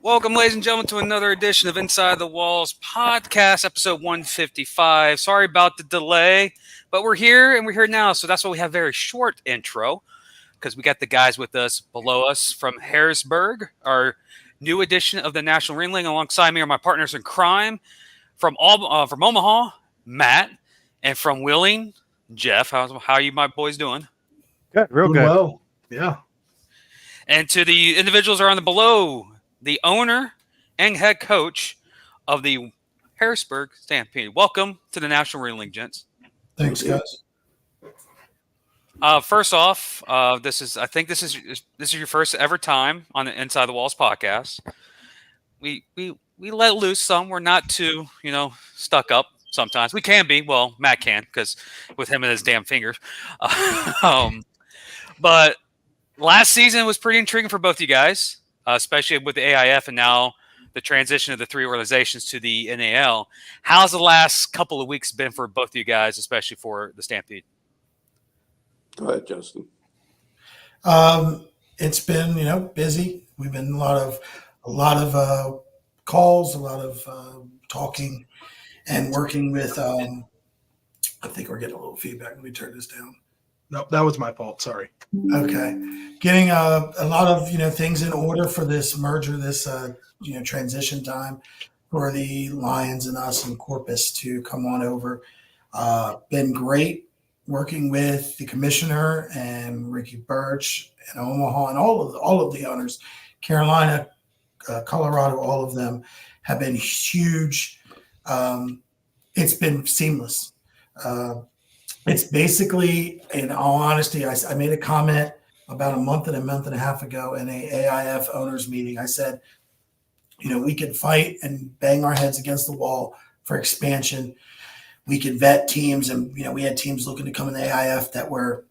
Welcome, ladies and gentlemen, to another edition of Inside the Walls podcast, episode 155. Sorry about the delay, but we're here and we're here now. So that's why we have a very short intro because we got the guys with us below us from Harrisburg, our new edition of the National Ringling. Alongside me are my partners in crime from Omaha, Matt, and from Wheeling, Jeff. How you, my boys, doing? Good, real Doing good. well. Yeah. And to the individuals are on the below, the owner and head coach of the Harrisburg Stampede. Welcome to the National Ring League, gents. Thanks, guys. First off, this is your first ever time on the Inside the Walls podcast. We let loose some. We're not too stuck up. Sometimes we can be. Well, Matt can because with him and his damn fingers. But last season was pretty intriguing for both you guys, especially with the AIF and now the transition of the three organizations to the NAL. How's the last couple of weeks been for both of you guys, especially for the Stampede? Go ahead, Justin. It's been, busy. We've been a lot of calls, a lot of talking and working with, I think we're getting a little feedback. Let me turn this down. Nope, that was my fault. Sorry. Okay. Getting a lot of, things in order for this merger, this, transition time for the Lions and us and Corpus to come on over. Been great working with the commissioner and Ricky Birch and Omaha and all of the owners, Carolina, Colorado, all of them have been huge. It's been seamless. It's basically, in all honesty, I made a comment about a month and a half ago in a AIF owners meeting. I said, we could fight and bang our heads against the wall for expansion. We could vet teams, and we had teams looking to come in the AIF that were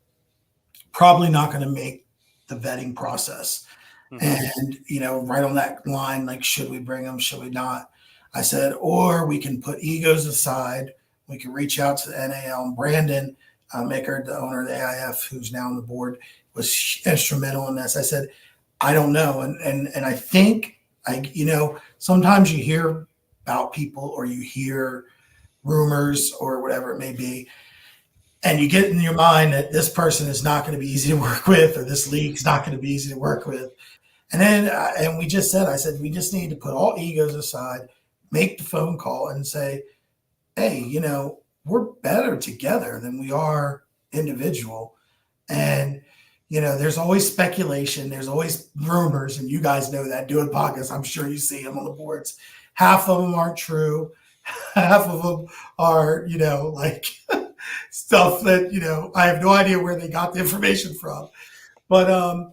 probably not going to make the vetting process. Mm-hmm. And right on that line, like, should we bring them? Should we not? I said, or we can put egos aside. We can reach out to the NAL. And Brandon Maker, the owner of the AIF, who's now on the board, was instrumental in this. I said, I don't know, and I think sometimes you hear about people or you hear rumors or whatever it may be, and you get in your mind that this person is not going to be easy to work with, or this league is not going to be easy to work with. And then, I said, we just need to put all egos aside, make the phone call and say, hey, we're better together than we are individual. And, there's always speculation. There's always rumors. And you guys know that doing podcasts, I'm sure you see them on the boards. Half of them aren't true. Half of them are, stuff that, I have no idea where they got the information from. But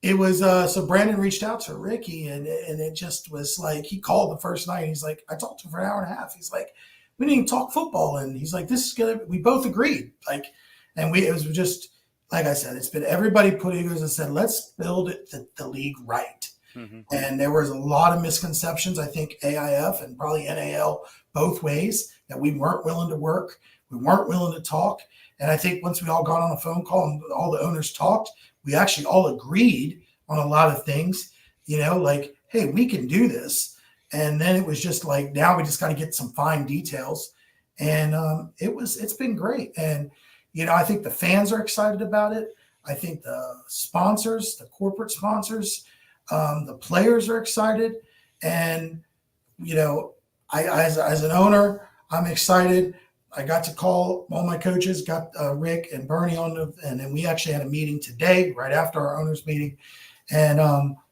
it was, so Brandon reached out to Ricky and it just was like, he called the first night. And he's like, I talked to him for an hour and a half. He's like, we didn't even talk football. And he's like, this is good. We both agreed. It was just, like I said, it's been everybody put egos and said, let's build the league right. Mm-hmm. And there was a lot of misconceptions. I think AIF and probably NAL both ways that we weren't willing to work. We weren't willing to talk. And I think once we all got on a phone call and all the owners talked, we actually all agreed on a lot of things, hey, we can do this. And then it was just like, now we just got to get some fine details. And it's been great. And, I think the fans are excited about it. I think the sponsors, the corporate sponsors, the players are excited. And, I as an owner, I'm excited. I got to call all my coaches, got Rick and Bernie on, and then we actually had a meeting today, right after our owners meeting. And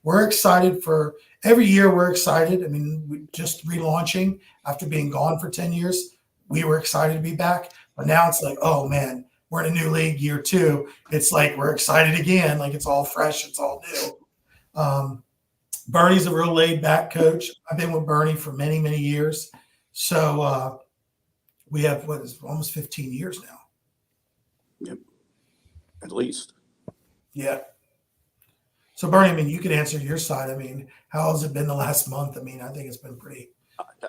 we're excited for every year. We're excited. I mean, we just relaunching after being gone for 10 years. We were excited to be back, but now it's like, oh man, we're in a new league year 2. It's like, we're excited again. Like, it's all fresh. It's all new. Bernie's a real laid back coach. I've been with Bernie for many, many years. So we have almost 15 years now. Yep. At least. Yeah. So Bernie, you can answer your side. How has it been the last month? I think it's been pretty.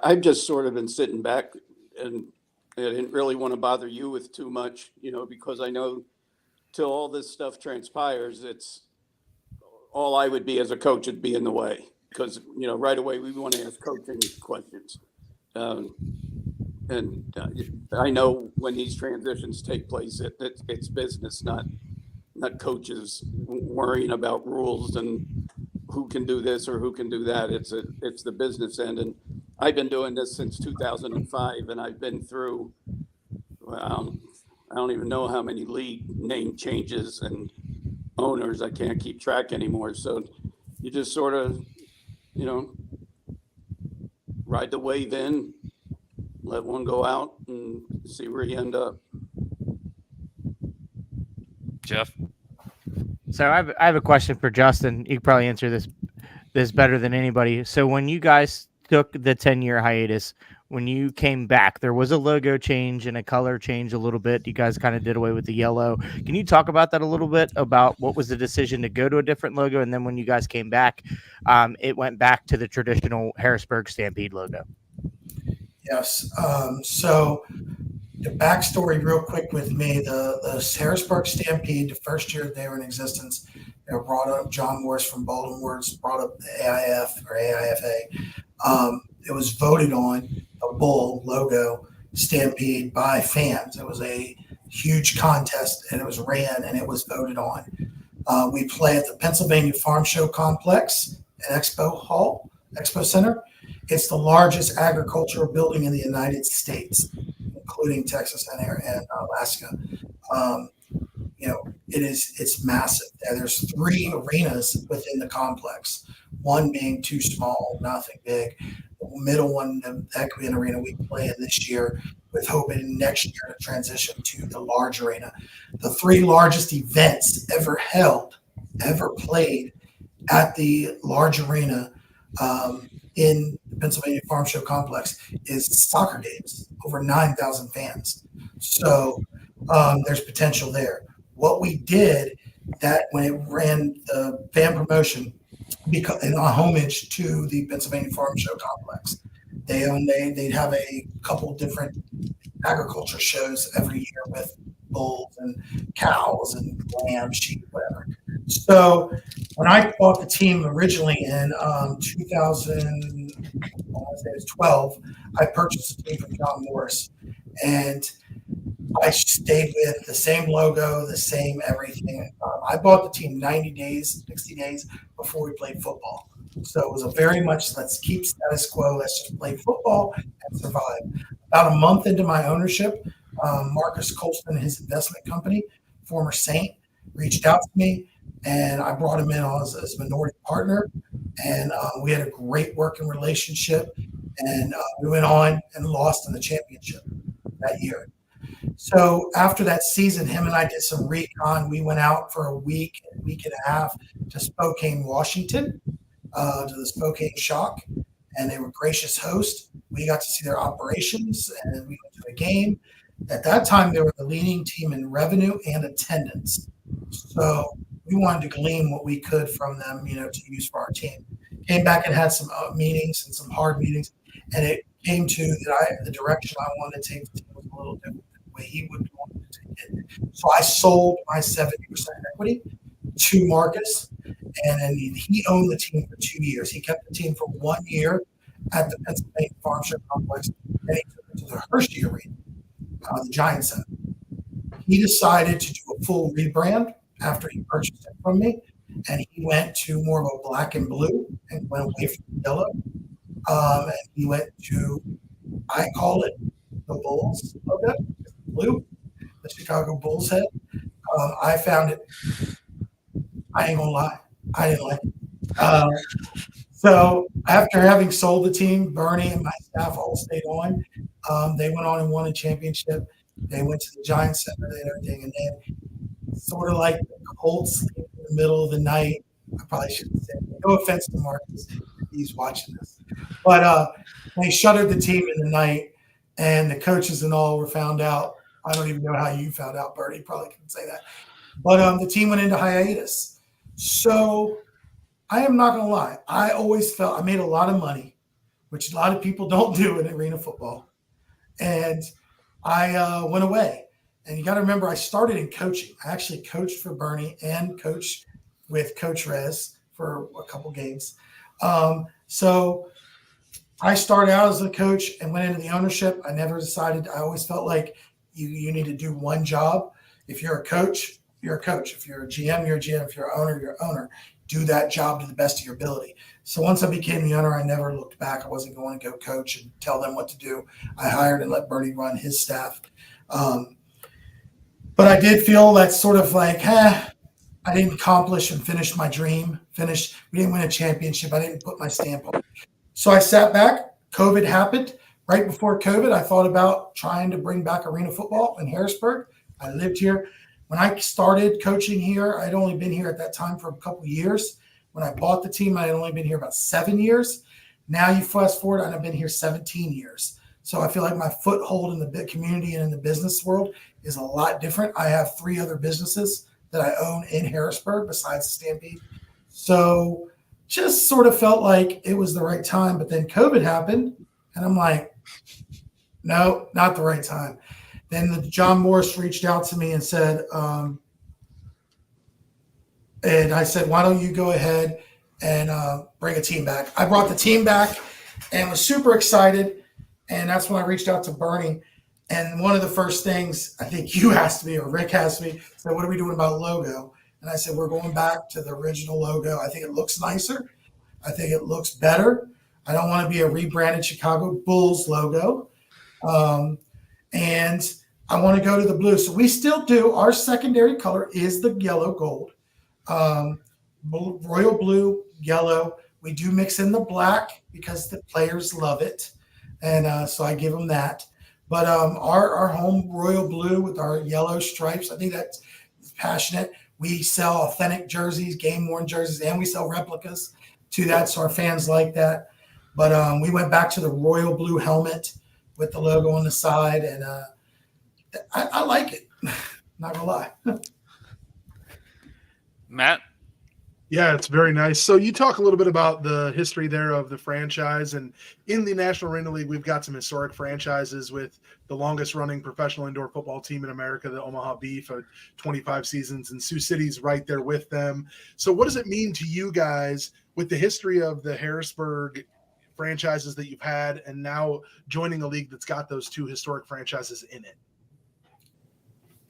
I've just sort of been sitting back, and I didn't really want to bother you with too much, because I know till all this stuff transpires, it's all I would be as a coach would be in the way. because, right away we want to ask coaching questions. And I know when these transitions take place, it's business, not coaches worrying about rules and who can do this or who can do that. It's the business end. And I've been doing this since 2005, and I've been through, well, I don't even know how many league name changes and owners. I can't keep track anymore. So you just sort of, ride the wave in, let one go out, and see where you end up. Jeff? So I have a question for Justin. You could probably answer this better than anybody. So when you guys took the 10-year hiatus, when you came back, there was a logo change and a color change a little bit. You guys kind of did away with the yellow. Can you talk about that a little bit, about what was the decision to go to a different logo? And then when you guys came back, it went back to the traditional Harrisburg Stampede logo. Yes. So the backstory real quick with me, the Harrisburg Stampede, the first year they were in existence, they brought up John Morris from Baltimore, brought up the AIF or AIFA. It was voted on, a bull logo, Stampede, by fans. It was a huge contest, and it was ran, and it was voted on. We play at the Pennsylvania Farm Show Complex at Expo Center. It's the largest agricultural building in the United States, including Texas and Alaska. It's massive. There's 3 arenas within the complex, one being too small, nothing big. The middle one, that could be an arena we play in this year, with hoping next year to transition to the large arena. The 3 largest events ever played at the large arena in the Pennsylvania Farm Show Complex is soccer games, over 9,000 fans. So there's potential there. What we did, that when it ran the fan promotion, because in homage to the Pennsylvania Farm Show Complex, they'd have a couple different agriculture shows every year with bulls and cows and lambs, sheep, whatever. So when I bought the team originally in 2012, I purchased the team from John Morris, and I stayed with the same logo, the same everything. I bought the team 90 days, 60 days before we played football. So it was a very much, let's keep status quo, let's just play football and survive. About a month into my ownership, Marcus Colston, his investment company, former Saint, reached out to me, and I brought him in as a minority partner, and we had a great working relationship, and we went on and lost in the championship that year. So after that season, him and I did some recon. We went out for a week and a half to Spokane, Washington, to the Spokane Shock, and they were gracious hosts. We got to see their operations, and we went to a game. At that time, they were the leading team in revenue and attendance. So we wanted to glean what we could from them, to use for our team. Came back and had some meetings and some hard meetings, and it came to the direction I wanted to take the team was a little different than the way he would want to take it. So I sold my 70% equity to Marcus, and then he owned the team for 2 years. He kept the team for 1 year at the Pennsylvania Farm Show Complex, and he took it to the Hershey Arena, the Giant Center. He decided to do a full rebrand after he purchased it from me, and he went to more of a black and blue and went away from the yellow. And he went to, I call it the Bulls logo, blue, the Chicago Bulls head. I found it, I ain't gonna lie, I didn't like it. So after having sold the team, Bernie and my staff all stayed on. They went on and won a championship. They went to the Giant Center and everything, and then sort of like the Colts in the middle of the night. I probably shouldn't say it. No offense to Marcus, he's watching this. But they shuttered the team in the night, and the coaches and all were found out. I don't even know how you found out, Bernie. Probably couldn't say that. But the team went into hiatus. So I am not going to lie. I always felt I made a lot of money, which a lot of people don't do in arena football. And I went away. And you got to remember, I started in coaching. I actually coached for Bernie and coached with Coach Rez for a couple games. So I started out as a coach and went into the ownership. I never decided. I always felt like you need to do one job. If you're a coach, you're a coach. If you're a GM, you're a GM. If you're an owner, you're an owner. Do that job to the best of your ability. So once I became the owner, I never looked back. I wasn't going to go coach and tell them what to do. I hired and let Bernie run his staff. But I did feel that's sort of like, I didn't accomplish and finish my dream. We didn't win a championship. I didn't put my stamp on it. So I sat back. COVID happened. Right before COVID, I thought about trying to bring back arena football in Harrisburg. I lived here. When I started coaching here, I'd only been here at that time for a couple of years. When I bought the team, I had only been here about 7 years. Now you fast forward, and I've been here 17 years. So I feel like my foothold in the big community and in the business world is a lot different. I have 3 other businesses that I own in Harrisburg besides the Stampede. So just sort of felt like it was the right time. But then COVID happened, and I'm like, no, not the right time. Then John Morris reached out to me and said, and I said, why don't you go ahead and bring a team back? I brought the team back and was super excited. And that's when I reached out to Bernie. And one of the first things I think you asked me or Rick asked me, said, what are we doing about logo? And I said, we're going back to the original logo. I think it looks nicer. I think it looks better. I don't want to be a rebranded Chicago Bulls logo. And I want to go to the blue. So we still do. Our secondary color is the yellow gold. Royal blue, yellow. We do mix in the black because the players love it. And so I give them that. But our home royal blue with our yellow stripes, I think that's passionate. We sell authentic jerseys, game-worn jerseys, and we sell replicas to that. So our fans like that. But we went back to the royal blue helmet with the logo on the side. And I like it. Not going to lie. Matt? Yeah, it's very nice. So you talk a little bit about the history there of the franchise, and in the National Arena League, we've got some historic franchises with the longest running professional indoor football team in America, the Omaha Beef, 25 seasons, and Sioux City's right there with them. So what does it mean to you guys with the history of the Harrisburg franchises that you've had and now joining a league that's got those 2 historic franchises in it?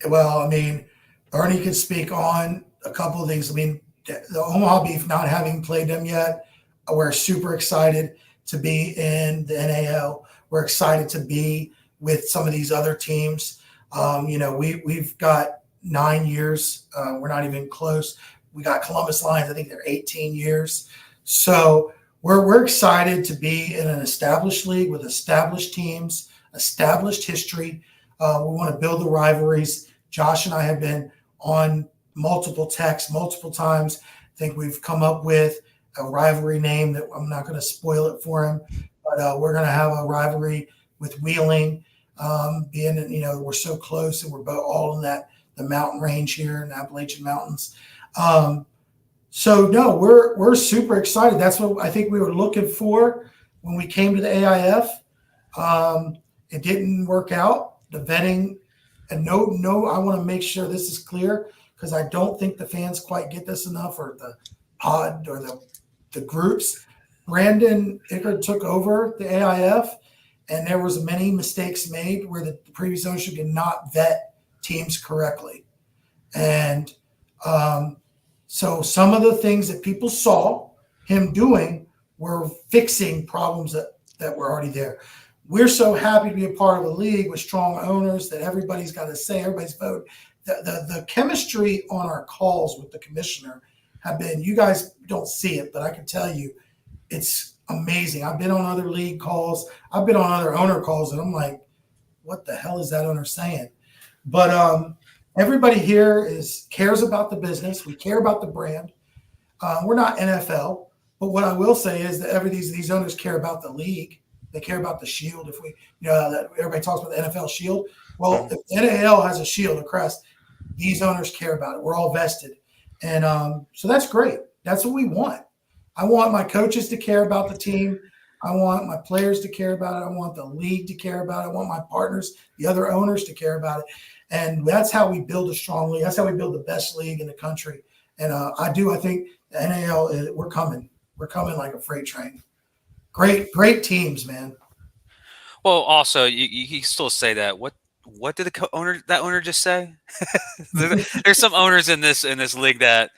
Well, I mean, Bernie could speak on a couple of things. I mean, the Omaha Beef, not having played them yet, we're super excited to be in the NAL. We're excited to be with some of these other teams. We've got 9 years. We're not even close. We got Columbus Lions. I think they're 18 years. So we're excited to be in an established league with established teams, established history. We want to build the rivalries. Josh and I have been on multiple texts, multiple times. I think we've come up with a rivalry name that I'm not going to spoil it for him, but we're going to have a rivalry with Wheeling, being, we're so close and we're both all in the mountain range here in the Appalachian Mountains. So no, we're super excited. That's what I think we were looking for when we came to the AIF. It didn't work out. The vetting, and no, I want to make sure this is clear, because I don't think the fans quite get this enough, or the pod or the groups. Brandon Ickard took over the AIF, and there was many mistakes made where the previous ownership did not vet teams correctly. And so some of the things that people saw him doing were fixing problems that were already there. We're so happy to be a part of a league with strong owners that everybody's got to say, everybody's vote. The chemistry on our calls with the commissioner have been, you guys don't see it, but I can tell you it's amazing. I've been on other league calls. I've been on other owner calls, and I'm like, what the hell is that owner saying? But everybody here cares about the business. We care about the brand. We're not NFL, but what I will say is that these owners care about the league. They care about the shield. If we, that everybody talks about the NFL shield. Well, if NAL has a shield, a crest, these owners care about it. We're all vested. And so that's great. That's what we want. I want my coaches to care about the team. I want my players to care about it. I want the league to care about it. I want my partners, the other owners, to care about it. And that's how we build a strong league. That's how we build the best league in the country. And I think the NAL, we're coming. We're coming like a freight train. Great teams, man. Well, also you still say that. What did the owner just say? There's some owners in this league that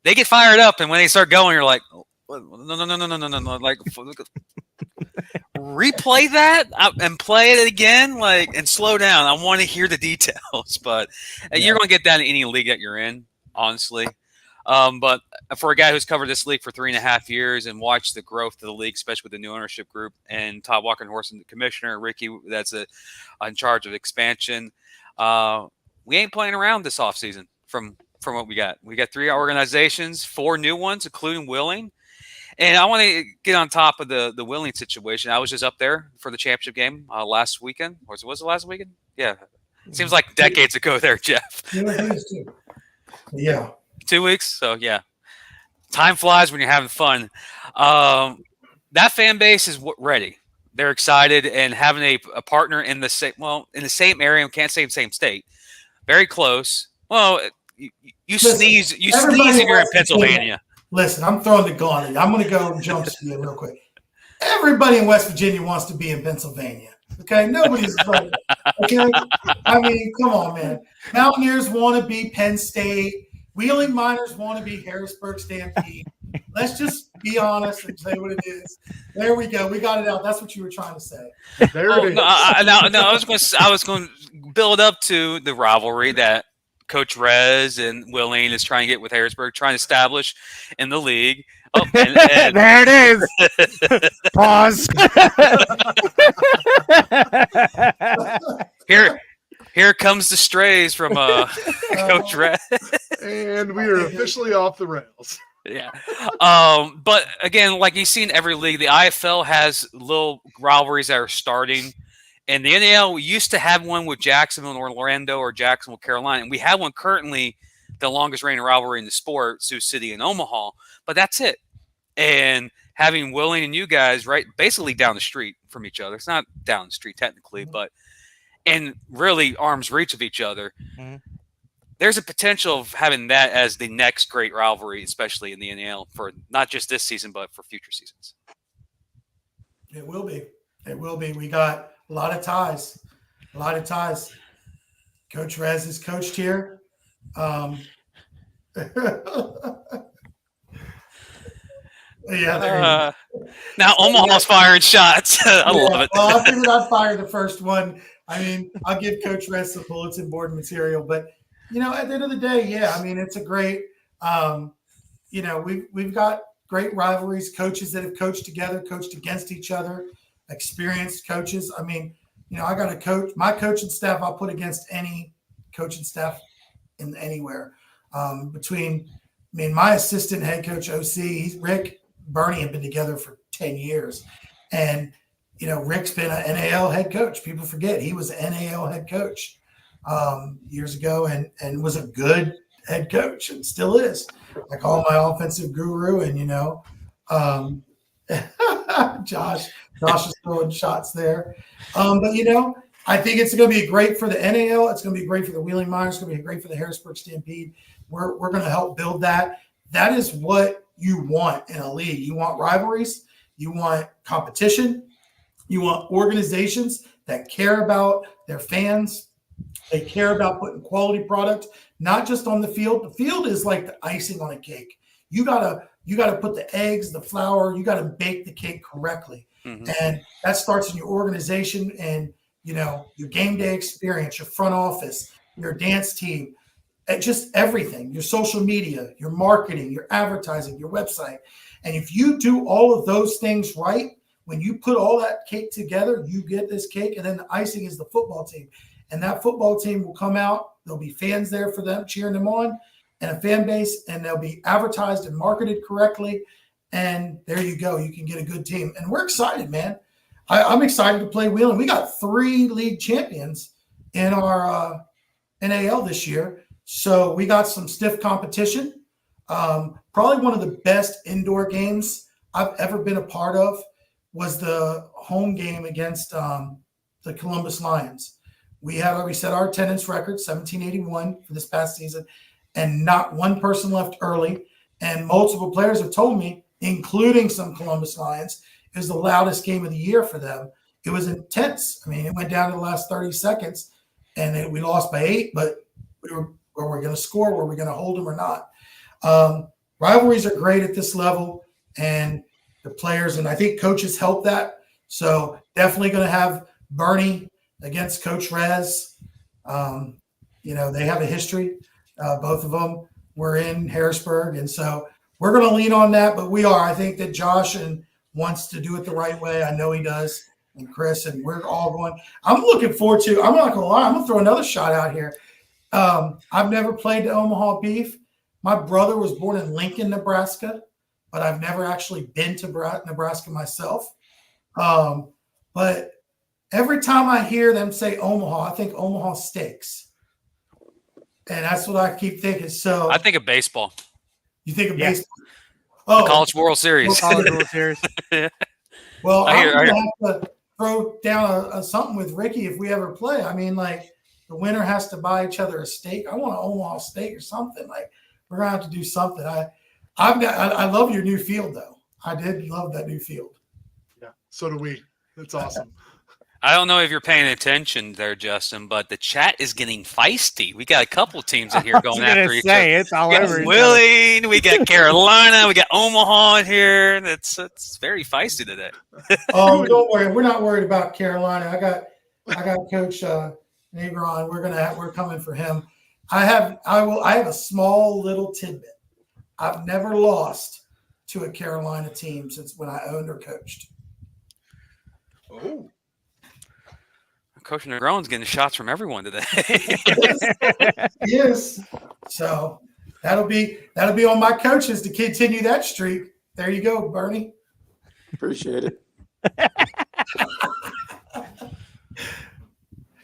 they get fired up, and when they start going, you're like, no, like replay that and play it again, like, and slow down. I want to hear the details, but you're going to get that in any league that you're in, honestly. But for a guy who's covered this league for 3.5 years and watched the growth of the league, especially with the new ownership group and Todd Walkenhorst, the commissioner, Ricky, that's in charge of expansion, we ain't playing around this offseason from what we got. We got 3 organizations, 4 new ones, including Willing. And I want to get on top of the Willing situation. I was just up there for the championship game last weekend. Or was it last weekend? Yeah. It seems like decades ago there, Jeff. Yeah. 2 weeks. So, yeah. Time flies when you're having fun. That fan base is ready. They're excited, and having a partner in the same area, can't say the same state, very close. Well, you sneeze and you're in Pennsylvania. Listen, I'm throwing the gauntlet. I'm going to go jump speed real quick. Everybody in West Virginia wants to be in Pennsylvania. Okay, nobody's like, okay. I mean, come on, man. Mountaineers want to be Penn State. Wheeling Miners want to be Harrisburg Stampede. Let's just be honest and say what it is. There we go. We got it out. That's what you were trying to say. There it is. No, I was going to build up to the rivalry that Coach Rez and Willing is trying to get with Harrisburg, trying to establish in the league. Oh, and there it is. Pause. Here comes the strays from Coach Rez. And we are officially off the rails. Yeah. But again, like you see in every league, the IFL has little rivalries that are starting. And the NAL, we used to have one with Jacksonville and Orlando or Jacksonville, Carolina. And we have one currently, the longest reigning rivalry in the sport, Sioux City and Omaha. But that's it. And having Willing and you guys right basically down the street from each other. It's not down the street technically, but and really arm's reach of each other. Mm-hmm. There's a potential of having that as the next great rivalry, especially in the NAL, for not just this season, but for future seasons. It will be. It will be. We got a lot of ties. Coach Rez is coached here. Yeah. Now Omaha's firing shots. I love it. Well, I figured I'd fire the first one. I mean, I'll give Coach Rez some bulletin board material, but at the end of the day, yeah, I mean, it's a great, we've got great rivalries, coaches that have coached together, coached against each other, experienced coaches. I mean, I got a coach, my coaching staff, I'll put against any coaching staff in anywhere. My assistant head coach, OC, Rick, Bernie have been together for 10 years. And, Rick's been an NAL head coach. People forget he was an NAL head coach years ago and was a good head coach and still is. I call him my offensive guru, and Josh is throwing shots there. But I think it's going to be great for the NAL. It's going to be great for the Wheeling Miners. It's going to be great for the Harrisburg Stampede. We're going to help build that. That is what you want in a league. You want rivalries. You want competition. You want organizations that care about their fans. They care about putting quality product, not just on the field. The field is like the icing on a cake. You gotta put the eggs, the flour, you gotta bake the cake correctly. Mm-hmm. And that starts in your organization and your game day experience, your front office, your dance team, just everything, your social media, your marketing, your advertising, your website. And if you do all of those things right, when you put all that cake together, you get this cake, and then the icing is the football team. And that football team will come out. There'll be fans there for them, cheering them on, and a fan base, and they'll be advertised and marketed correctly. And there you go. You can get a good team. And we're excited, man. I'm excited to play Wheeling. We got 3 league champions in our NAL this year. So we got some stiff competition. Probably one of the best indoor games I've ever been a part of was the home game against the Columbus Lions. We set our attendance record, 1781 for this past season, and not one person left early. And multiple players have told me including some Columbus Lions. It was the loudest game of the year for them. It was intense. I mean, it went down to the last 30 seconds, and we lost by 8, but were we going to score? Were we going to hold them or not? Rivalries are great at this level, and the players, and I think coaches help that. So definitely going to have Bernie against Coach Rez. They have a history. Both of them were in Harrisburg, and so we're going to lean on that. But I think that Josh wants to do it the right way. I know he does, and Chris, and we're all going. I'm looking forward to. I'm not going to lie. I'm going to throw another shot out here. I've never played the Omaha Beef. My brother was born in Lincoln, Nebraska, but I've never actually been to Nebraska myself. But every time I hear them say Omaha, I think Omaha steaks. And that's what I keep thinking. So I think of baseball. You think of Yeah. baseball? Oh, The College World Series. College World Series. well, I hear- I'm going to have to throw down something with Ricky if we ever play. I mean, like, the winner has to buy each other a steak. I want an Omaha steak or something. Like, we're going to have to do something. I love your new field, though. I did love that new field. Yeah, so do we. That's awesome. I don't know if you're paying attention there, Justin, but the chat is getting feisty. We got a couple teams in here going after each other. It's all We got over. Willing, we got Carolina, we got Omaha in here. It's very feisty today. Oh, don't worry. We're not worried about Carolina. I got Coach Negron. We're coming for him. I have a small little tidbit. I've never lost to a Carolina team since when I owned or coached. Oh, Coach Negron's getting shots from everyone today. Yes. So that'll be on my coaches to continue that streak. There you go, Bernie. Appreciate it.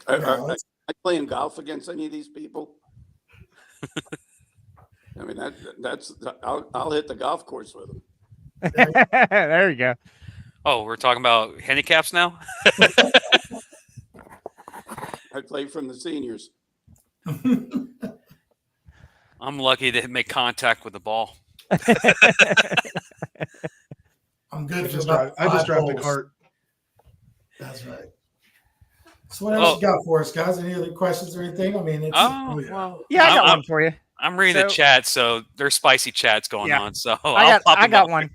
No, Are I playing golf against any of these people? I mean, I'll hit the golf course with them. There you go. Oh, we're talking about handicaps now? I play from the seniors. I'm lucky to make contact with the ball. I'm I good for just about drive the holes. cart. That's right. So what else you got for us, guys? Any other questions or anything? I mean, it's Well, Yeah, I got I'm- one for you. I'm reading the So- chat, so there's spicy chats going Yeah. on. So I I'll pop got them up. one.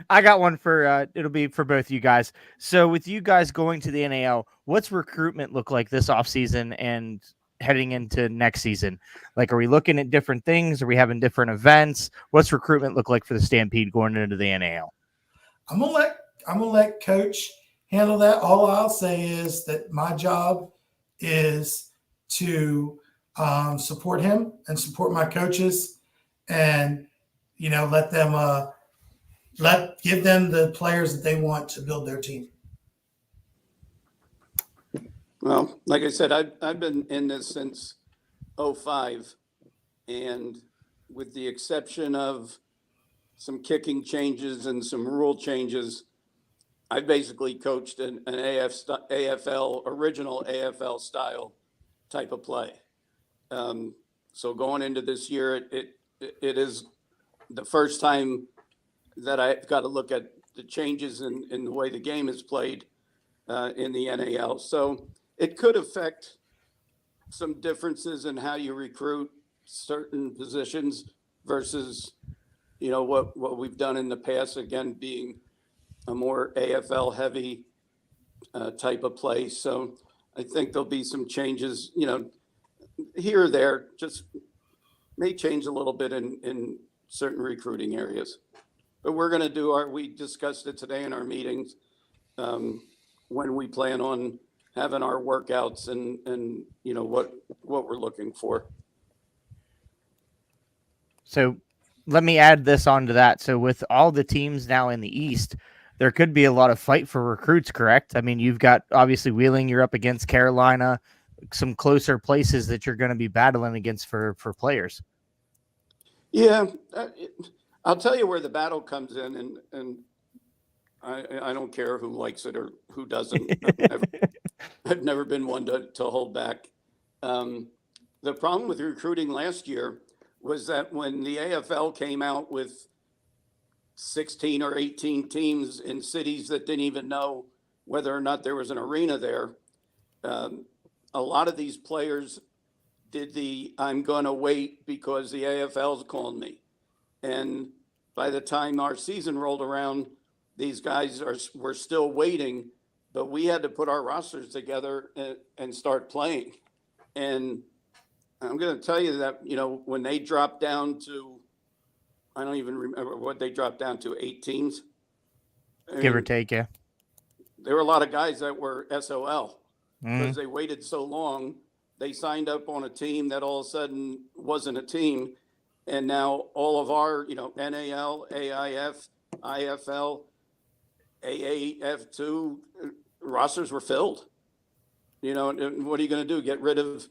I got one for it'll be for both you guys. So with you guys going to the NAL, what's recruitment look like this offseason and heading into next season? Like, are we looking at different things? Are we having different events? What's recruitment look like for the Stampede going into the NAL? I'm gonna let Coach handle that. All I'll say is that my job is to support him and support my coaches, and let them give them the players that they want to build their team. Well, like I said, I've been in this since '05, and with the exception of some kicking changes and some rule changes, I basically coached an AFL, original AFL style type of play. So going into this year, it is the first time that I've got to look at the changes in the way the game is played in the NAL. So it could affect some differences in how you recruit certain positions versus, what we've done in the past, again, being a more AFL heavy type of play. So I think there'll be some changes, here or there, just may change a little bit in certain recruiting areas. But we're going to we discussed it today in our meetings, when we plan on having our workouts and what we're looking for. So let me add this onto that. So with all the teams now in the East, there could be a lot of fight for recruits, correct? I mean, you've got obviously Wheeling, you're up against Carolina, some closer places that you're going to be battling against for players. Yeah, I'll tell you where the battle comes in, and I don't care who likes it or who doesn't. I've never been one to hold back. The problem with recruiting last year was that when the AFL came out with 16 or 18 teams in cities that didn't even know whether or not there was an arena there. A lot of these players did I'm going to wait because the AFL's called me. And by the time our season rolled around, these guys were still waiting, but we had to put our rosters together and start playing. And I'm going to tell you that, when they dropped down to, I don't even remember what they dropped down to, 8 teams. Give or take, yeah. There were a lot of guys that were SOL because Mhm. they waited so long. They signed up on a team that all of a sudden wasn't a team. And now all of our, NAL, AIF, IFL, AAF2 rosters were filled. And what are you going to do? Get rid of,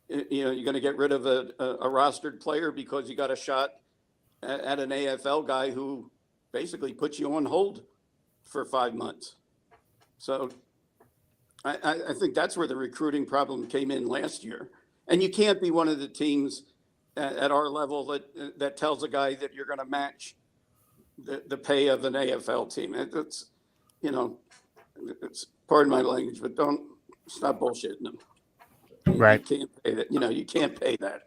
you're going to get rid of a rostered player because you got a shot at an AFL guy who basically puts you on hold for 5 months. So I think that's where the recruiting problem came in last year. And you can't be one of the teams at our level that tells a guy that you're going to match the pay of an AFL team. It's, it's, pardon my language, but stop bullshitting them. Right. You can't pay that. You can't pay that.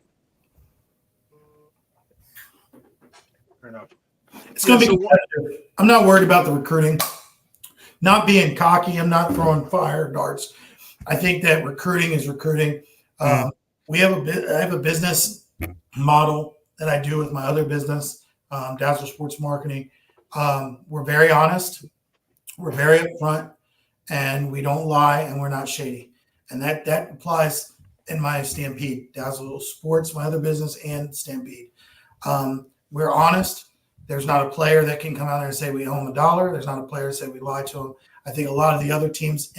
Fair enough. It's going to Yeah, be competitive. I'm not worried about the recruiting. Not being cocky. I'm not throwing fire darts. I think that recruiting is recruiting. I have a business model that I do with my other business, Dazzler Sports Marketing. We're very honest. We're very upfront, and we don't lie, and we're not shady. And that applies in my Stampede, Dazzler Sports, my other business, and Stampede. We're honest. There's not a player that can come out there and say we owe him a dollar. There's not a player that say we lied to him. I think a lot of the other teams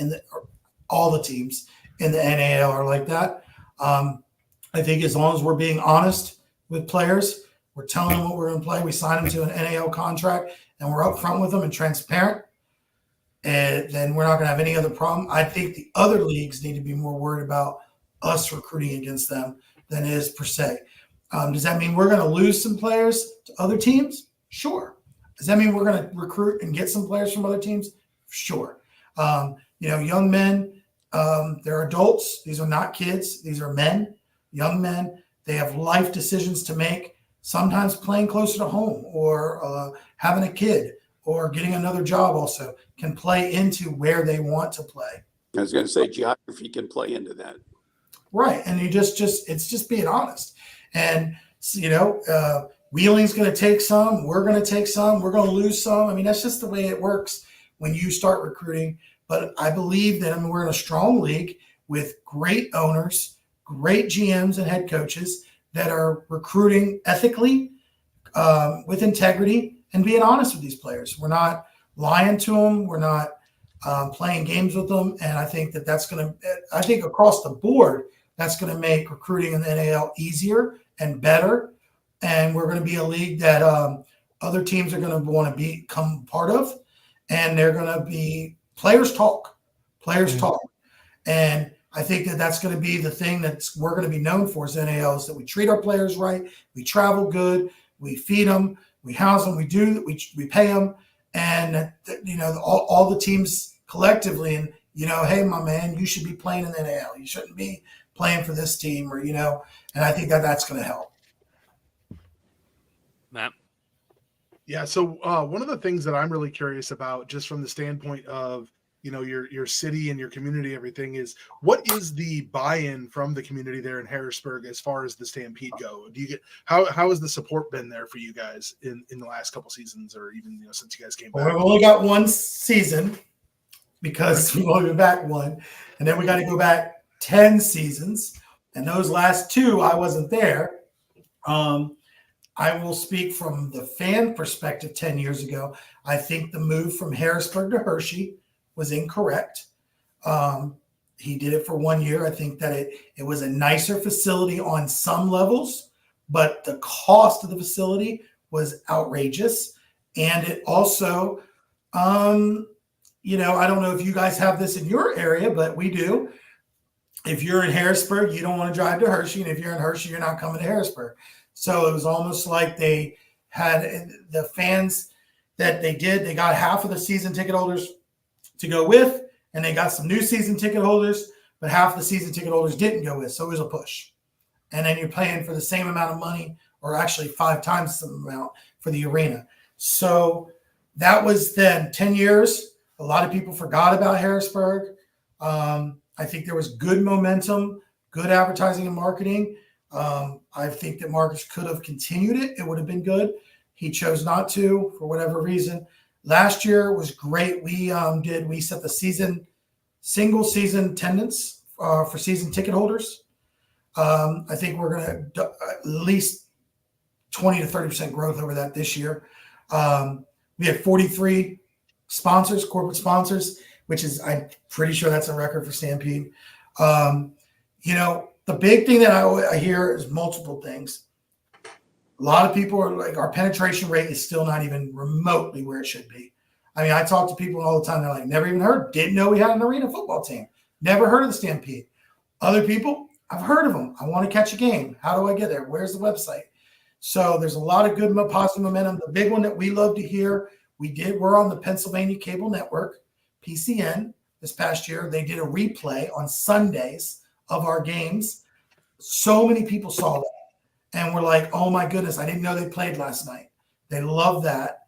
all the teams in the NAL are like that. I think as long as we're being honest with players, we're telling them what we're going to play. We sign them to an NAL contract, and we're upfront with them and transparent. And then we're not going to have any other problem. I think the other leagues need to be more worried about us recruiting against them than it is per se. Does that mean we're going to lose some players to other teams? Sure. Does that mean we're going to recruit and get some players from other teams? Sure. Young men, they're adults. These are not kids. These are men, young men. They have life decisions to make, sometimes playing closer to home or having a kid or getting another job also can play into where they want to play. I was going to say geography can play into that. Right. And it's just being honest. And, Wheeling's going to take some, we're going to take some, we're going to lose some. I mean, that's just the way it works when you start recruiting. But I believe that we're in a strong league with great owners, great GMs and head coaches that are recruiting ethically, with integrity, and being honest with these players. We're not lying to them. We're not playing games with them. And I think that's going to, I think across the board, that's going to make recruiting in the NAL easier and better. And we're going to be a league that other teams are going to want to become part of. And they're going to be players talk. And I think that's going to be the thing we're going to be known for as NAL, is that we treat our players right. We travel good. We feed them. We house them. We pay them. And, all the teams collectively, and, hey, my man, you should be playing in the NAL. You shouldn't be playing for this team, or, and I think that's going to help. Matt? Yeah. So one of the things that I'm really curious about, just from the standpoint of, your city and your community, everything, is what is the buy-in from the community there in Harrisburg as far as the Stampede go? Do you get how has the support been there for you guys in the last couple seasons, or even since you guys came back? Well, we've only got one season because we've only been back one, and then we got to go back 10 seasons, and those last 2 I wasn't there. I will speak from the fan perspective. 10 years ago, I think the move from Harrisburg to Hershey was incorrect. He did it for 1 year. I think that it was a nicer facility on some levels, but the cost of the facility was outrageous. And it also, I don't know if you guys have this in your area, but we do. If you're in Harrisburg, you don't want to drive to Hershey. And if you're in Hershey, you're not coming to Harrisburg. So it was almost like they had the fans that they did. They got half of the season ticket holders to go with, and they got some new season ticket holders, but half the season ticket holders didn't go with. So it was a push. And then you're paying for the same amount of money, or actually 5 times the amount for the arena. So that was then 10 years. A lot of people forgot about Harrisburg. I think there was good momentum, good advertising and marketing. I think that Marcus could have continued it. It would have been good. He chose not to for whatever reason. Last year was great. We set the single season attendance for season ticket holders. I think we're going to at least 20 to 30% growth over that this year. We had 43 sponsors, corporate sponsors, which is, I'm pretty sure that's a record for Stampede. The big thing that I hear is multiple things. A lot of people are like, our penetration rate is still not even remotely where it should be. I mean, I talk to people all the time. They're like, never even heard, didn't know we had an arena football team. Never heard of the Stampede. Other people, I've heard of them. I want to catch a game. How do I get there? Where's the website? So there's a lot of good positive momentum. The big one that we love to hear, we're on the Pennsylvania Cable Network, PCN, this past year. They did a replay on Sundays of our games. So many people saw that. And we're like, oh my goodness, I didn't know they played last night. They love that.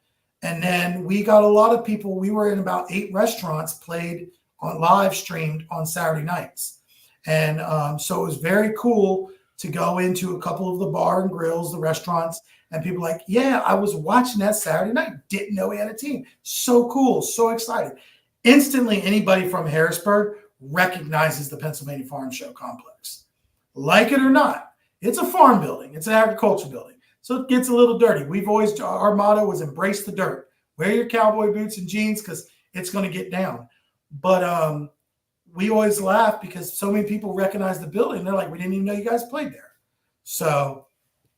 And then we got a lot of people. We were in about 8 restaurants, played on live streamed on Saturday nights. And so it was very cool to go into a couple of the bar and grills, the restaurants, and people like, yeah, I was watching that Saturday night. Didn't know we had a team. So cool. So excited. Instantly, anybody from Harrisburg recognizes the Pennsylvania Farm Show complex. Like it or not, it's a farm building. It's an agriculture building. So it gets a little dirty. Our motto was embrace the dirt. Wear your cowboy boots and jeans because it's going to get down. But we always laugh because so many people recognize the building. They're like, we didn't even know you guys played there. So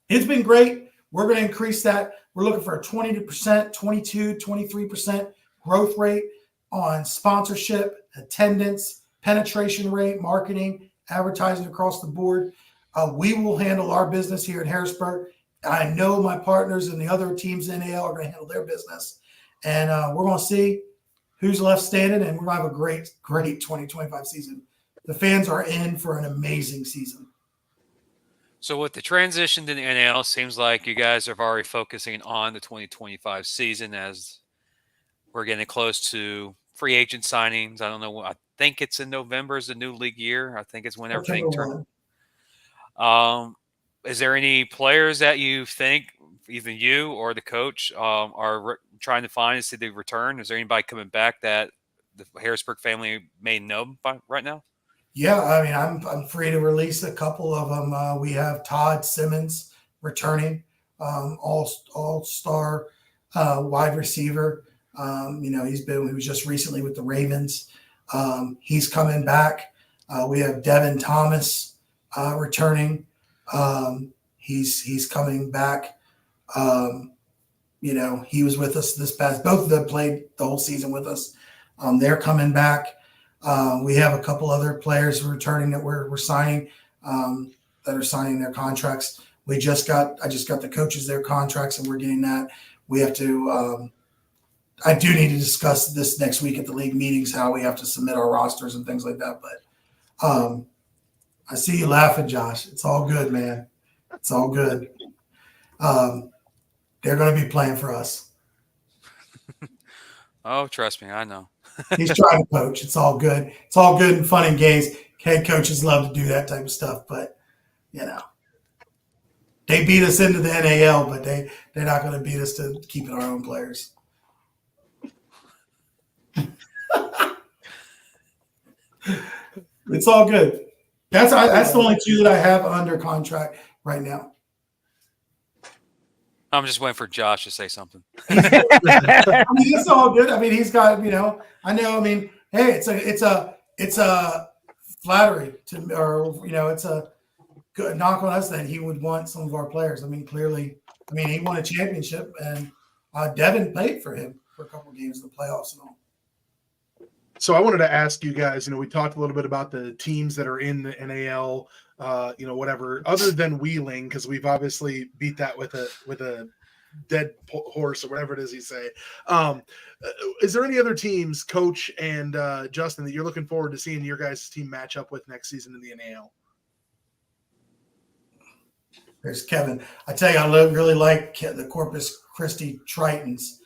it's been great. We're going to increase that. We're looking for a 20%, 22, 23% growth rate on sponsorship, attendance, penetration rate, marketing, advertising across the board. We will handle our business here at Harrisburg. I know my partners and the other teams in NAL are going to handle their business. And we're going to see who's left standing, and we're going to have a great 2025 season. The fans are in for an amazing season. So with the transition to the NAL, seems like you guys are already focusing on the 2025 season as we're getting close to free agent signings. I don't know. I think it's in November is the new league year. I think it's when everything turns. Is there any players that you think either you or the coach are trying to find to see the return? Is there anybody coming back that the Harrisburg family may know by right now? Yeah, I mean, I'm free to release a couple of them. We have Todd Simmons returning, all-star wide receiver. He was just recently with the Ravens. He's coming back. We have Devin Thomas returning. He's coming back. He was with us both of them played the whole season with us. They're coming back. We have a couple other players returning that we're signing that are signing their contracts. I just got the coaches their contracts, and we're getting that. We have to. I do need to discuss this next week at the league meetings, how we have to submit our rosters and things like that. But I see you laughing, Josh. It's all good, man. It's all good. They're going to be playing for us. Oh, trust me, I know. He's trying to coach. It's all good. It's all good and fun and games. Head coaches love to do that type of stuff, but they beat us into the NAL, but they're not going to beat us to keeping our own players. It's all good. That's the only 2 that I have under contract right now. I'm just waiting for Josh to say something. I mean, it's all good. I mean, he's got, I know. I mean, hey, it's a flattery it's a good knock on us that he would want some of our players. I mean, clearly, he won a championship, and Devin played for him for a couple of games in the playoffs and all. So I wanted to ask you guys, we talked a little bit about the teams that are in the NAL, whatever, other than Wheeling, because we've obviously beat that with a dead horse or whatever it is you say. Is there any other teams, Coach and Justin, that you're looking forward to seeing your guys' team match up with next season in the NAL? There's Kevin. I tell you, I really like the Corpus Christi Tritons.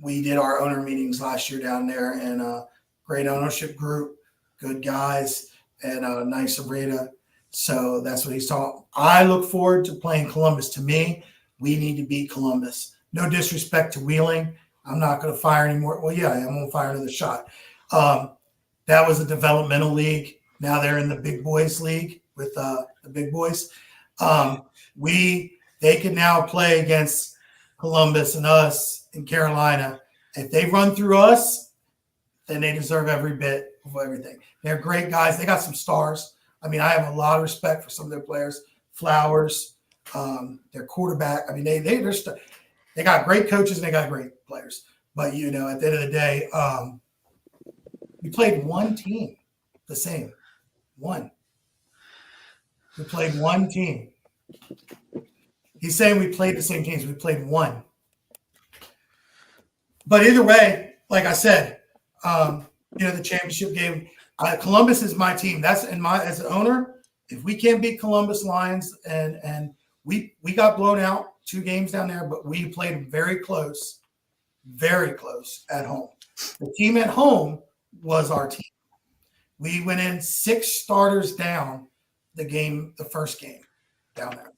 We did our owner meetings last year down there, and great ownership group, good guys, and nice arena. So that's what he's talking. I look forward to playing Columbus. To me, we need to beat Columbus. No disrespect to Wheeling. I'm not going to fire anymore. Well, yeah, I'm going to fire another shot. That was a developmental league. Now they're in the big boys league with the big boys. They can now play against Columbus and us in Carolina. If they run through us, then they deserve every bit of everything. They're great guys. They got some stars. I mean, I have a lot of respect for some of their players. Flowers, their quarterback. I mean, they got great coaches and they got great players. But, you know, at the end of the day, we played one team the same. One. We played one team. He's saying we played the same teams. We played one. But either way, like I said, the championship game, Columbus is my team. That's as an owner. If we can't beat Columbus Lions, and we got blown out 2 games down there, but we played very close at home. The team at home was our team. We went in 6 starters down the first game down there.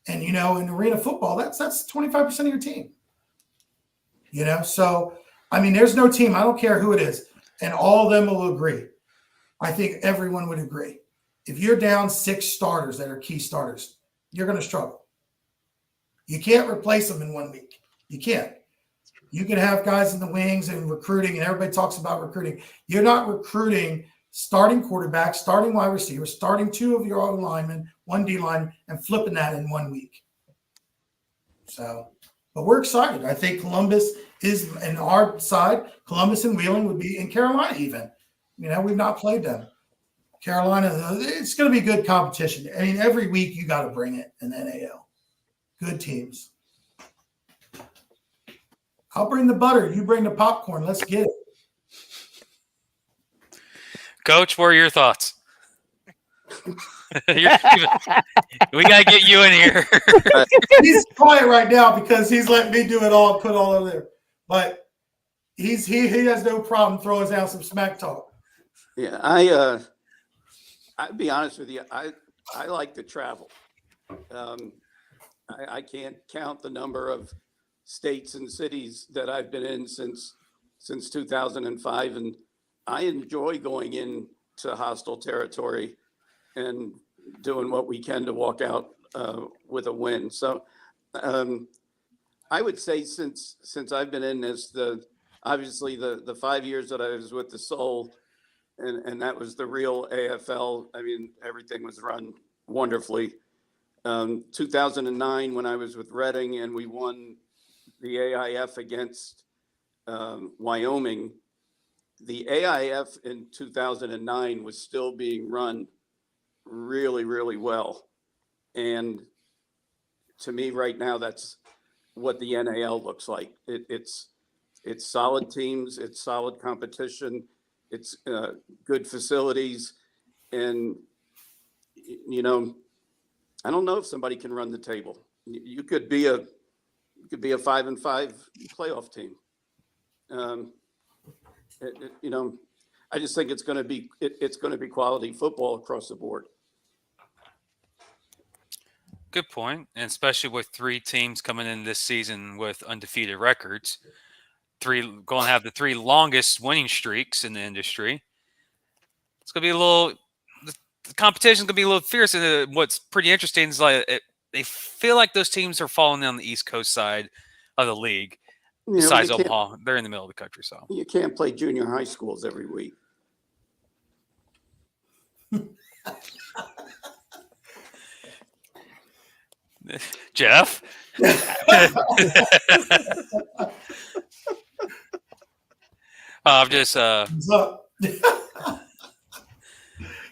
And, in arena football, that's 25% of your team. So, I mean, there's no team, I don't care who it is, and all of them will agree. I think everyone would agree. If you're down 6 starters that are key starters, you're going to struggle. You can't replace them in 1 week. You can't. You can have guys in the wings and recruiting, and everybody talks about recruiting. You're not recruiting starting quarterback, starting wide receiver, starting 2 of your O linemen, 1 D line, and flipping that in 1 week. So, but we're excited. I think Columbus is in our side. Columbus and Wheeling would be in Carolina even. We've not played them. Carolina, it's going to be good competition. I mean, every week you got to bring it in NAL. Good teams. I'll bring the butter. You bring the popcorn. Let's get it. Coach, what are your thoughts? We got to get you in here. He's quiet right now because he's letting me do it all, put all over there. But he has no problem throwing down some smack talk. Yeah, I'd be honest with you. I like to travel. I can't count the number of states and cities that I've been in since 2005, and I enjoy going into hostile territory and doing what we can to walk out with a win. So I would say since I've been in this, obviously the 5 years that I was with the Soul, and that was the real AFL. I mean, everything was run wonderfully. 2009, when I was with Reading and we won the AIF against Wyoming, the AIF in 2009 was still being run really, really well. And to me right now, that's what the NAL looks like. It's solid teams, it's solid competition, it's good facilities. And, I don't know if somebody can run the table. You could be a 5-5 playoff team. I just think it's going to be quality football across the board. Good point, and especially with 3 teams coming in this season with undefeated records, 3 going to have the 3 longest winning streaks in the industry. It's going to be the competition is going to be a little fierce, and what's pretty interesting is they feel like those teams are falling on the East Coast side of the league. Besides Omaha, they're in the middle of the country, so you can't play junior high schools every week. Jeff. I'm just What's up?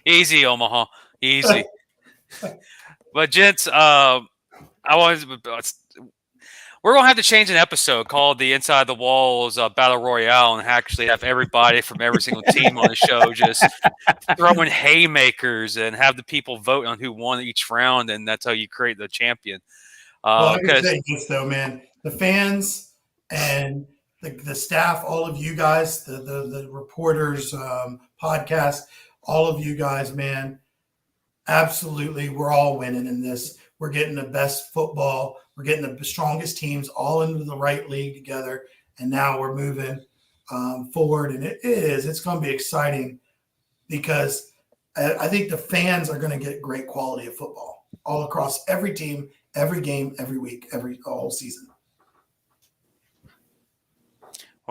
easy, Omaha, easy. But gents, I wanted to, We're gonna have to change an episode called the Inside the Walls Battle Royale and actually have everybody from every single team on the show just throwing haymakers and have the people vote on who won each round, and that's how you create the champion. Well, I can Because say this though, man, the fans and the staff, all of you guys, the reporters, podcast, all of you guys, man, absolutely, we're all winning in this. We're getting the best football. We're getting the strongest teams all into the right league together, and now we're moving forward. And it's going to be exciting because I think the fans are going to get great quality of football all across every team, every game, every week, every whole season.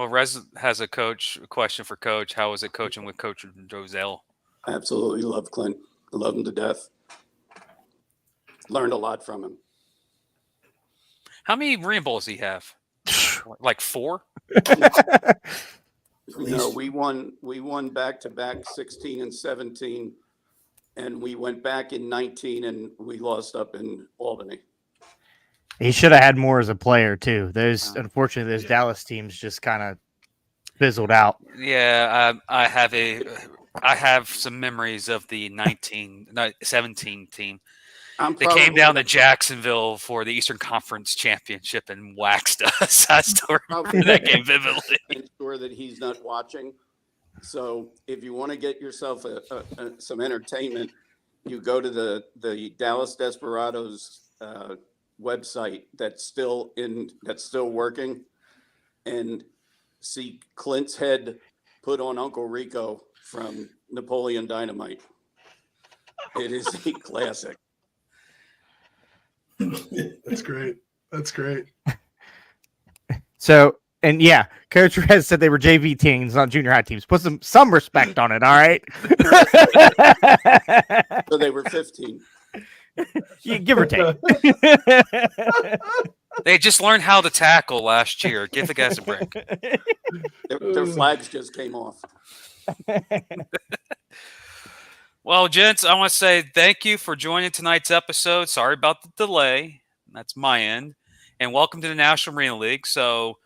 well, Rez has a question for Coach. How was it coaching with Coach Roselle? Absolutely love Clint. Love him to death. Learned a lot from him. How many Marine Bowls do you have? Like 4? No, we won back-to-back 16 and 17, and we went back in 19 and we lost up in Albany. He should have had more as a player too. Unfortunately, those Dallas teams just kind of fizzled out. Yeah, I have some memories of the 17 team. They came down to Jacksonville for the Eastern Conference Championship and waxed us. I still remember that game vividly. I'm sure that he's not watching. So if you want to get yourself some entertainment, you go to the Dallas Desperados website that's still working, and see Clint's head put on Uncle Rico from Napoleon Dynamite. It is a classic. That's great. That's great. So, and yeah, Coach Rez said they were JV teams, not junior high teams. Put some respect on it, all right? So they were 15. Yeah, give or take. They just learned how to tackle last year. Give the guys a break. Their flags just came off. Well, gents, I want to say thank you for joining tonight's episode. Sorry about the delay. That's my end. And welcome to the National Arena League. So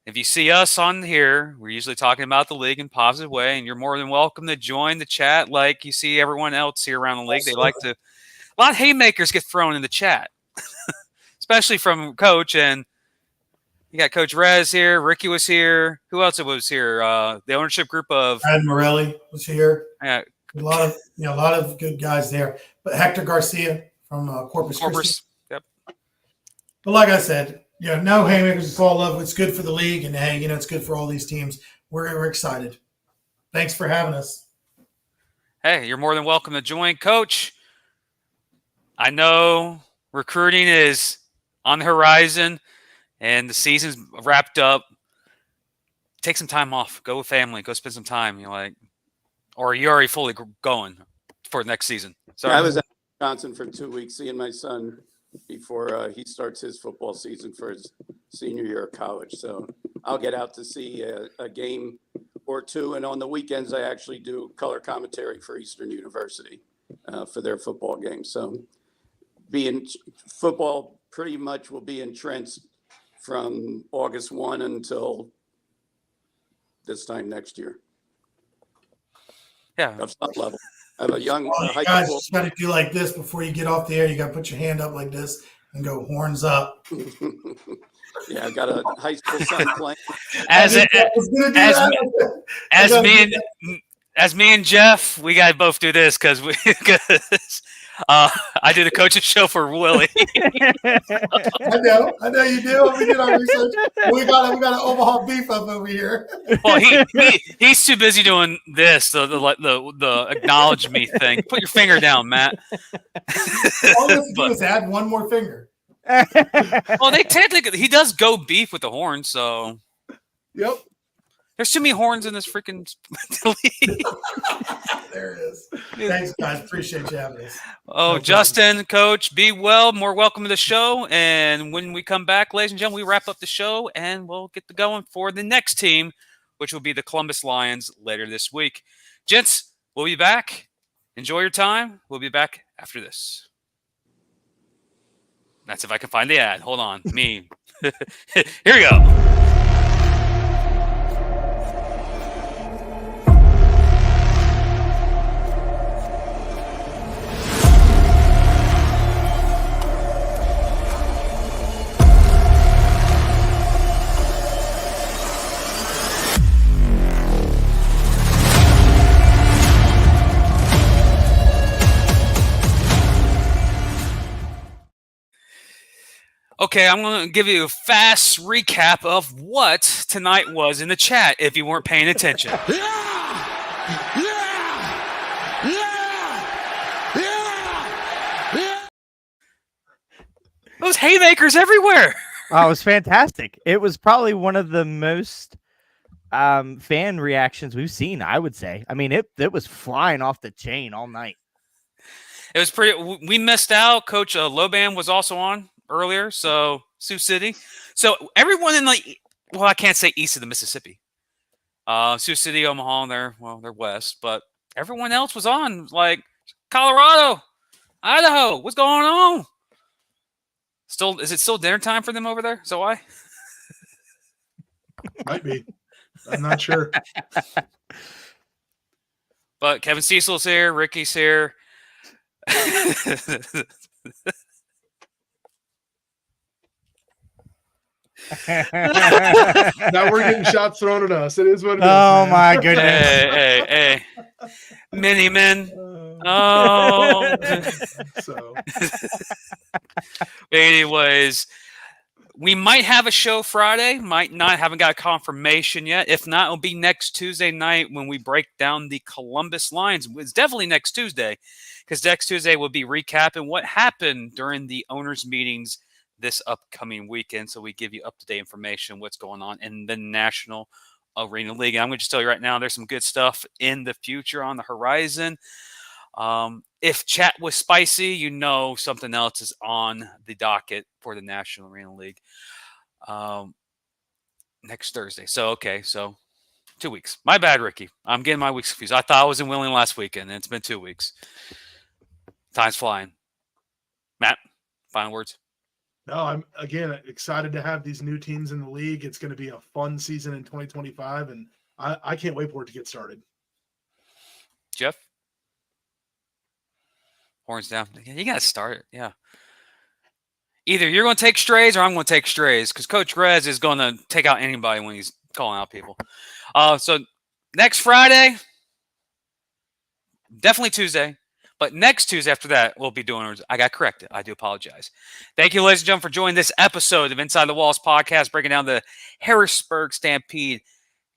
if you see us on here, we're usually talking about the league in a positive way, and you're more than welcome to join the chat like you see everyone else here around the league. They like to – a lot of haymakers get thrown in the chat, especially from Coach. And you got Coach Rez here. Ricky was here. Who else was here? The ownership group of – Brad Morelli was here. Yeah. A lot of good guys there. But Hector Garcia from Corpus Christi. Yep. But like I said, no haymakers. It's all love. It's good for the league, and hey, it's good for all these teams. We're excited. Thanks for having us. Hey, you're more than welcome to join. Coach, I know recruiting is on the horizon and the season's wrapped up. Take some time off. Go with family. Go spend some time. Or are you already fully going for next season? So I was at Wisconsin for 2 weeks seeing my son before he starts his football season for his senior year of college. So I'll get out to see a game or two. And on the weekends, I actually do color commentary for Eastern University for their football games. So football pretty much will be entrenched from August 1 until this time next year. Yeah. Of some level. I have a young high guys school. just got to do like this before you get off the air. You got to put your hand up like this and go horns up. Yeah, I got a high school son playing. As me and Jeff, we gotta both do this because I do the coaching show for Willie. I know you do. We did our research. We got an Omaha beef up over here. Well, he's too busy doing this, the acknowledge me thing. Put your finger down, Matt. All you have to do is add one more finger. Well, he does go beef with the horns, so Yep. there's too many horns in this freaking league. There it is. Thanks, guys. Appreciate you having us. Oh, No Justin, Coach, be well. More welcome to the show. And when we come back, ladies and gentlemen, we wrap up the show and we'll get going for the next team, which will be the Columbus Lions later this week. Gents, we'll be back. Enjoy your time. We'll be back after this. That's if I can find the ad. Hold on. Me. Here we go. Okay, I'm going to give you a fast recap of what tonight was in the chat if you weren't paying attention. Those haymakers everywhere. Oh, it was fantastic. It was probably one of the most fan reactions we've seen, I would say. I mean, it was flying off the chain all night. It was pretty. We missed out. Coach Loban was also on earlier, so Sioux City. So everyone in I can't say east of the Mississippi. Sioux City, Omaha, they're west, but everyone else was on, like Colorado, Idaho. What's going on? Is it still dinner time for them over there? So why? Might be. I'm not sure. But Kevin Cecil's here, Ricky's here. Now we're getting shots thrown at us. It is what it is. Oh man. my goodness. Hey. Mini men. Oh. So. Anyways, we might have a show Friday, might not. Haven't got a confirmation yet. If not, it'll be next Tuesday night when we break down the Columbus Lions. It's definitely next Tuesday, because next Tuesday we'll be recapping what happened during the owners' meetings this upcoming weekend. So we give you up-to-date information, what's going on in the National Arena League. And I'm going to just tell you right now, there's some good stuff in the future on the horizon. If chat was spicy, you know something else is on the docket for the National Arena League next Thursday. So 2 weeks. My bad, Ricky. I'm getting my weeks confused. I thought I was in Wheeling last weekend, and it's been 2 weeks. Time's flying. Matt, final words? No, I'm again excited to have these new teams in the league. It's going to be a fun season in 2025, and I can't wait for it to get started. Jeff? Horns down. You got to start it. Yeah. Either you're going to take strays or I'm going to take strays, because Coach Grez is going to take out anybody when he's calling out people. So next Friday, definitely Tuesday, but next Tuesday after that, we'll be doing. I got corrected. I do apologize. Thank you, ladies and gentlemen, for joining this episode of Inside the Walls podcast, breaking down the Harrisburg Stampede.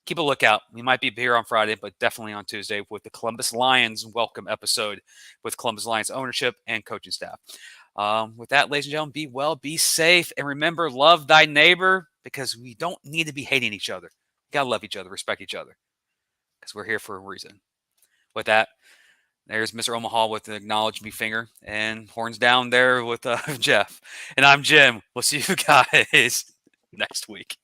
Keep a lookout. We might be here on Friday, but definitely on Tuesday with the Columbus Lions welcome episode with Columbus Lions ownership and coaching staff. With that, ladies and gentlemen, be well, be safe, and remember, love thy neighbor, because we don't need to be hating each other. We got to love each other, respect each other, because we're here for a reason. With that, there's Mr. Omaha with the acknowledge me finger, and horns down there with Jeff. And I'm Jim. We'll see you guys next week.